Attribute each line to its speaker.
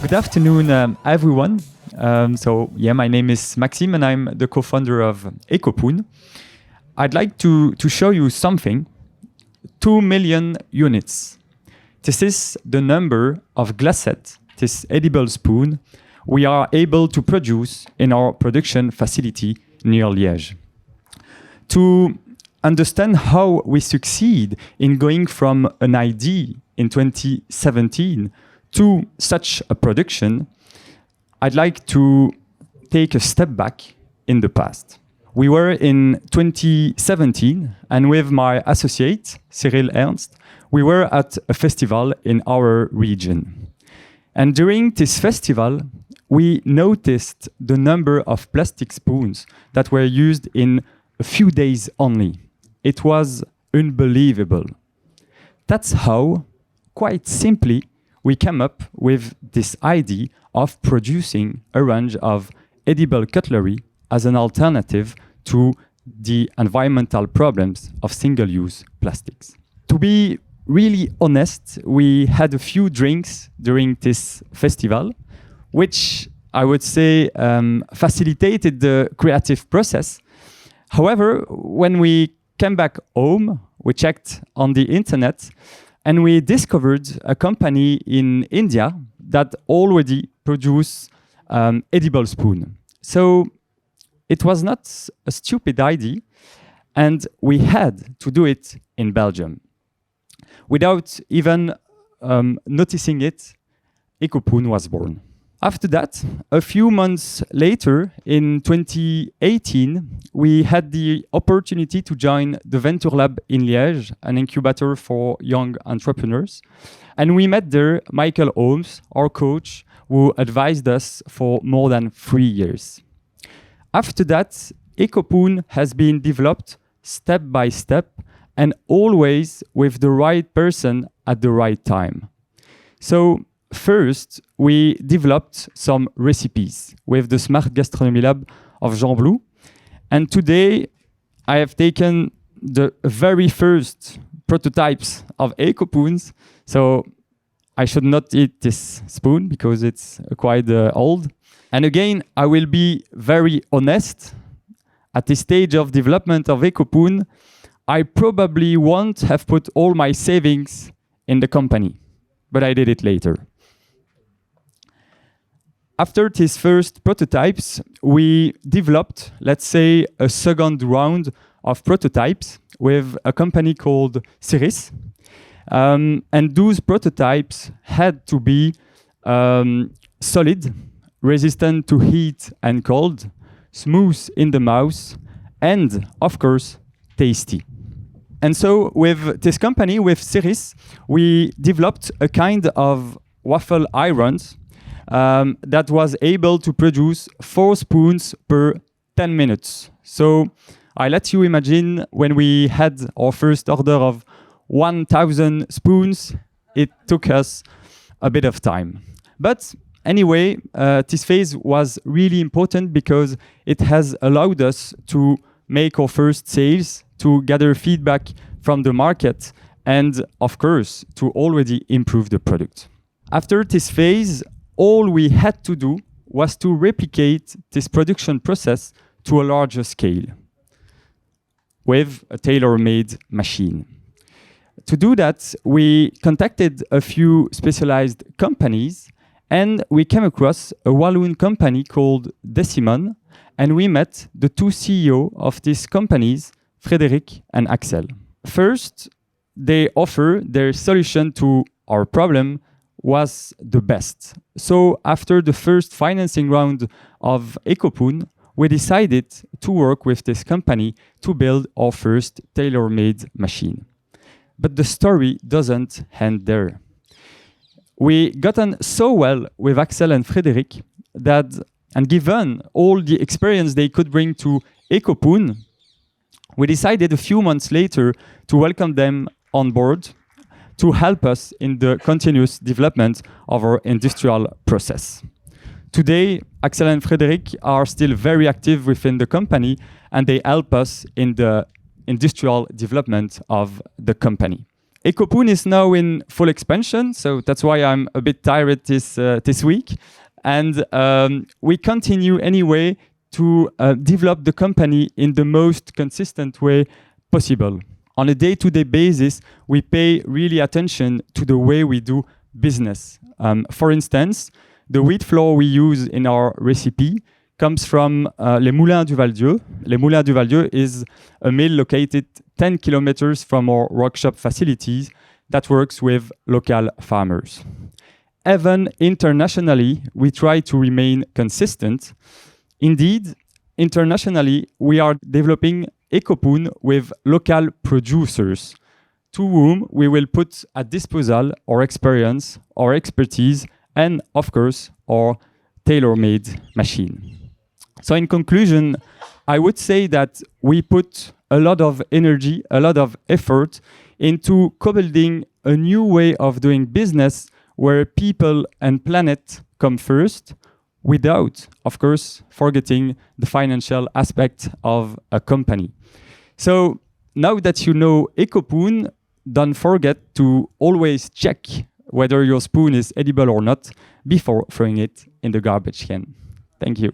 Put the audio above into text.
Speaker 1: Good afternoon, everyone. My name is Maxime and I'm the co-founder of Ecopoon. I'd like to show you something. 2 million units. This is the number of glassette, this edible spoon, we are able to produce in our production facility near Liège. To understand how we succeed in going from an idea in 2017 to such a production, I'd like to take a step back in the past. We were in 2017, and with my associate, Cyril Ernst, we were at a festival in our region. And during this festival, we noticed the number of plastic spoons that were used in a few days only. It was unbelievable. That's how, quite simply, we came up with this idea of producing a range of edible cutlery as an alternative to the environmental problems of single-use plastics. To be really honest, we had a few drinks during this festival, which I would say facilitated the creative process. However, when we came back home, we checked on the internet and we discovered a company in India that already produce edible spoon. So it was not a stupid idea, and we had to do it in Belgium. Without even noticing it, Ecopoon was born. After that, a few months later, in 2018, we had the opportunity to join the Venture Lab in Liège, an incubator for young entrepreneurs. And we met there Michael Holmes, our coach, who advised us for more than 3 years. After that, Ecopoon has been developed step by step and always with the right person at the right time. So first, we developed some recipes with the Smart Gastronomy Lab of Jean Blou. And today, I have taken the very first prototypes of Ecopoons. So I should not eat this spoon because it's quite old. And again, I will be very honest. At this stage of development of Ecopoon, I probably won't have put all my savings in the company, but I did it later. After these first prototypes, we developed, let's say, a second round of prototypes with a company called Ceres. And those prototypes had to be solid, resistant to heat and cold, smooth in the mouth, and, of course, tasty. And so with this company, with Ceres, we developed a kind of waffle iron that was able to produce 4 spoons per 10 minutes. So I let you imagine when we had our first order of 1,000 spoons, it took us a bit of time. But anyway, this phase was really important because it has allowed us to make our first sales, to gather feedback from the market, and of course, to already improve the product. After this phase, all we had to do was to replicate this production process to a larger scale with a tailor-made machine. To do that, we contacted a few specialized companies and we came across a Walloon company called Decimon, and we met the 2 CEOs of these companies, Frédéric and Axel. First, they offer their solution to our problem was the best. So after the first financing round of Ecopoon, we decided to work with this company to build our first tailor-made machine. But the story doesn't end there. We got on so well with Axel and Frédéric that, and given all the experience they could bring to Ecopoon, we decided a few months later to welcome them on board to help us in the continuous development of our industrial process. Today, Axel and Frédéric are still very active within the company and they help us in the industrial development of the company. Ecopoon is now in full expansion, so that's why I'm a bit tired this week. And we continue anyway to develop the company in the most consistent way possible. On a day-to-day basis, we pay really attention to the way we do business. For instance, the wheat flour we use in our recipe comes from Les Moulins du Val-Dieu. Les Moulins du Val-Dieu is a mill located 10 kilometers from our workshop facilities that works with local farmers. Even internationally, we try to remain consistent. Indeed, internationally, we are developing Ecopoon with local producers, to whom we will put at disposal our experience, our expertise, and of course, our tailor-made machine. So in conclusion, I would say that we put a lot of energy, a lot of effort into co-building a new way of doing business where people and planet come first, without, of course, forgetting the financial aspect of a company. So now that you know Ecopoon, don't forget to always check whether your spoon is edible or not before throwing it in the garbage can. Thank you.